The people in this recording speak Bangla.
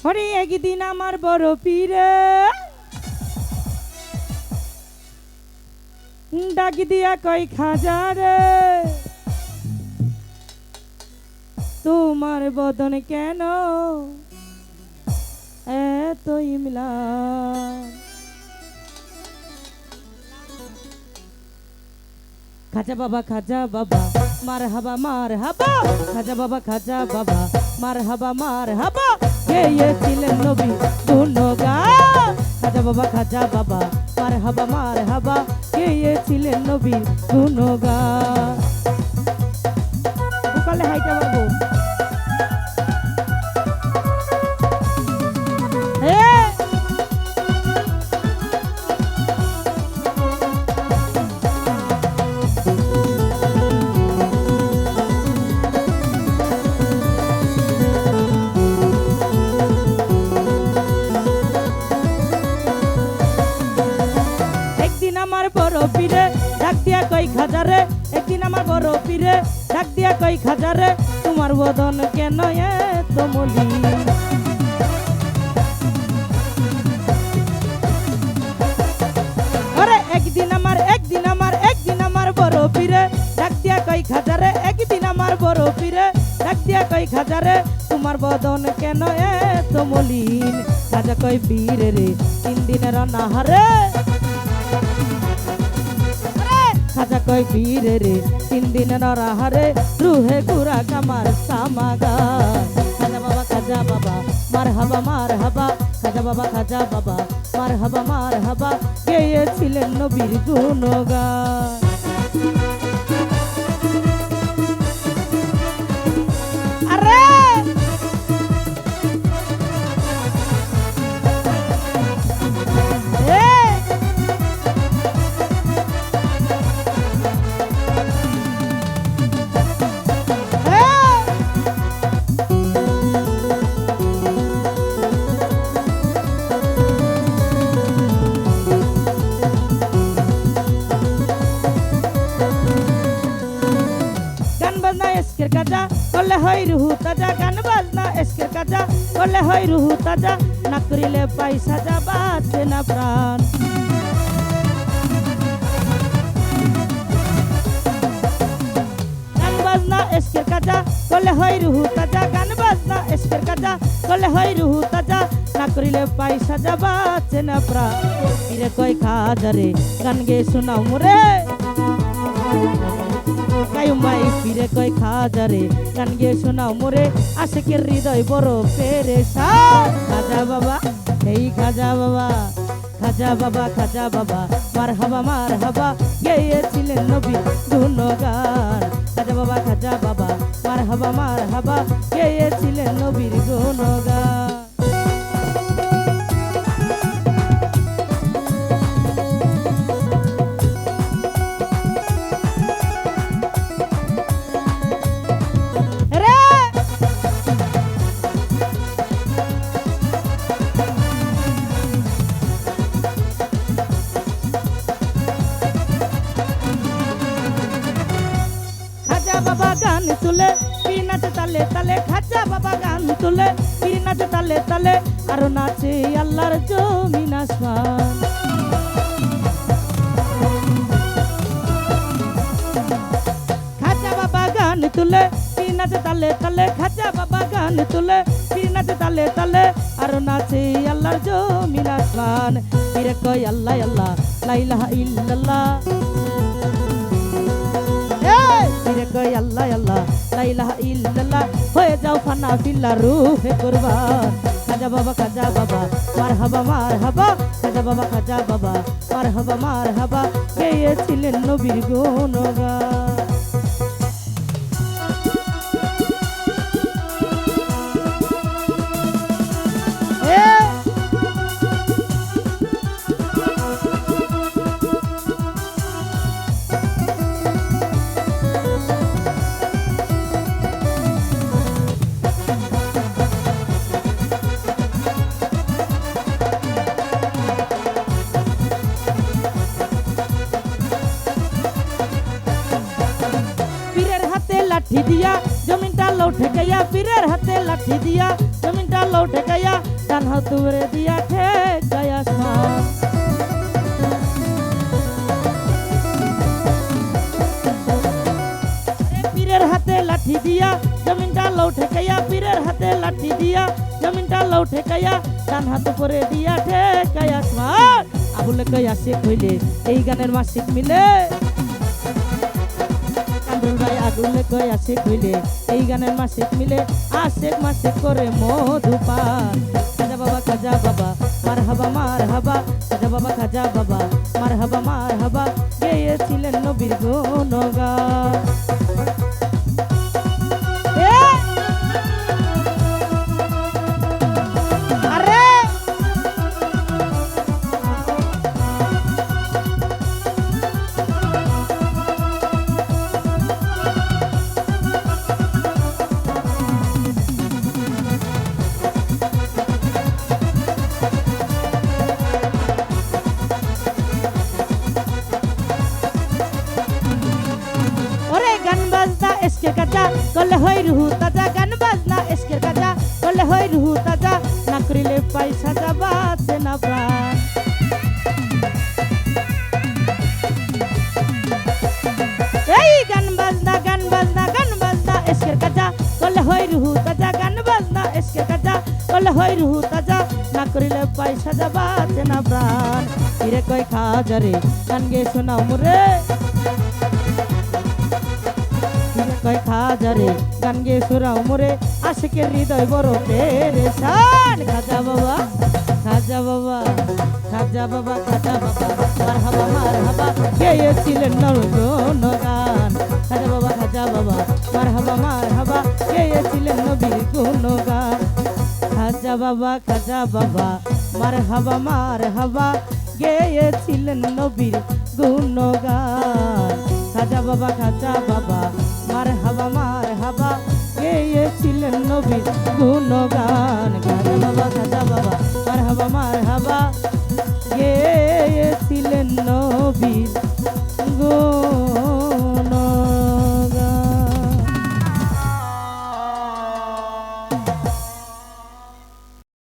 ওরে একদিন আমার বড় পীরে ডাক দিয়া কই খাজা রে, তোমার বদন কেন এত ইমলান। খাজা বাবা মার হাবা খাজা বাবা মার হাবা কে ছিলেন নবী গুণগান। খাজা বাবা মার হাবা কে ছিলেন নবী গুণগান। সকালে হাইটা বাবু বড় পীরে ডাক দিয়া কই খাজা রে, একদিন আমার বড় পীরে ডাক দিয়া কই খাজা রে, তোমার বদন কেন এত মলিন। আরে একদিন আমার বড় পীরে ডাক দিয়া কই খাজা রে, একদিন আমার বড় পীরে ডাক দিয়া কই খাজা রে, তোমার বদন কেন এত মলিন। খাজা কই পীরে রে 3 দিনের অনাহারে, খাজা কই পীরে রে 3 দিন নরহারে, রুহে গুরা কামার সামাগান। খাজা বাবা মার হাবা খাজা বাবা মার হাবা গেয়েছিলেন নবীর গুণগান। আরে এসকের কাজা করলে হয় রুহু তাজা, গান বাজনা এসকের কাজা করলে হয় রুহু তাজা, না করিলে পয়সা যা বাঁচে না প্রাণ। গান বাজনা এসকের কাজা করলে হয় রুহু তাজা, গান বাজনা এসকের কাজা করলে হয় রুহু তাজা, না করিলে পয়সা যা বাঁচে না প্রাণ। পীরে কই খাজা রে গান গে শোনাও মোরে, মাই পীরে কই খাজা রে গান গিয়ে শোনাও মোরে, আশিকের হৃদয় বড় পেরেশান। খাজা বাবা এই খাজা বাবা মার হাবা গেয়েছিলেন নবী গুণগান। খাজা বাবা মার হাবা গেয়েছিলেন নবীর গুণগান। বাবা গান তুলে পীর নাচে তালে তালে, খাজা বাবা গান তুলে পীর নাচে তালে তালে, আর নাচে আল্লাহর জমিন আসমান। খাজা বাবা গান তুলে পীর নাচে তালে তালে, খাজা বাবা গান তুলে পীর নাচে তালে তালে, আর নাচে আল্লাহর জমিন আসমান। পীরে কই আল্লাহ আল্লাহ লা ইলাহা ইল্লাল্লাহ, পীরে কই আল্লাহ আল্লাহ লা ইলাহা ইল্লাল্লাহ, হয়ে যাও ফানা ফিল্লা রূহে কুরবান। খাজা বাবা মার হাবা খাজা বাবা মার হাবা গেয়েছিলেন নবীর গুণগান। লাঠি দিয়া জমিনটা লৌটে গয়া, পীরের হাতে লাঠি দিয়া জমিনটা লৌটে গয়া, হাত উপরে দিয়া ঠেকায় আসমান। পীরের হাতে লাঠি দিয়া জমিনটা লও ঠেকাইয়া, পীরের হাতে লাঠি দিয়া জমিনটা লও ঠেকাইয়া, ডান হাত উপরে দিয়া ঠেকায় আসমান। আবুলে কই আসে কইলে এই গানের মাসিক মিলে, কামরুল ভাই আগুলে কই আসে কইলে এই গানের মাসিক মিলে, আশেক মাসিক করে মধুপান। খাজা বাবা খাজা বাবা মারহাবা মারহাবা, খাজা বাবা খাজা বাবা মারহাবা মারহাবা, গেয়েছিলেন নবীর গুণগান। গান বাজনা এসকে কাজা করলে হয় রুহু তাজা, গান বাজনা এসকে কাজা করলে হয় রুহু তাজা, না করিলে পয়সা যাবাতে না প্রাণ। এই গান বাজনা গান বাজনা গান বাজনা এসকে কাজা করলে হয় রুহু তাজা, গান বাজনা এসকে কাজা করলে হয় রুহু তাজা, না করিলে পয়সা যাবাতে না প্রাণ। ফিরে কই খাজারে গান গে শোনাও মোরে, কয় খাজারে গান গে সুরাও মোরে, আশিকের হৃদয় বড় পেরেশান। খাজা বাবা খাজা বাবা খাজা বাবা খাজা বাবা মারহাবা মারহাবা, গেয়েছিলেন নরগুণগান। খাজা বাবা খাজা বাবা মারহাবা মারহাবা, গেয়েছিলেন নবীর গুণগান। খাজা বাবা খাজা বাবা মারহাবা মারহাবা, গেয়েছিলেন নবীর গুণগান। খাজা বাবা খাজা বাবা মারহাবা মারহাবা, গেয়েছিলেন নবীর গুণগান। খাজা বাবা খাজা বাবা মারহাবা মারহাবা, গেয়েছিলেন নবীর গুণ।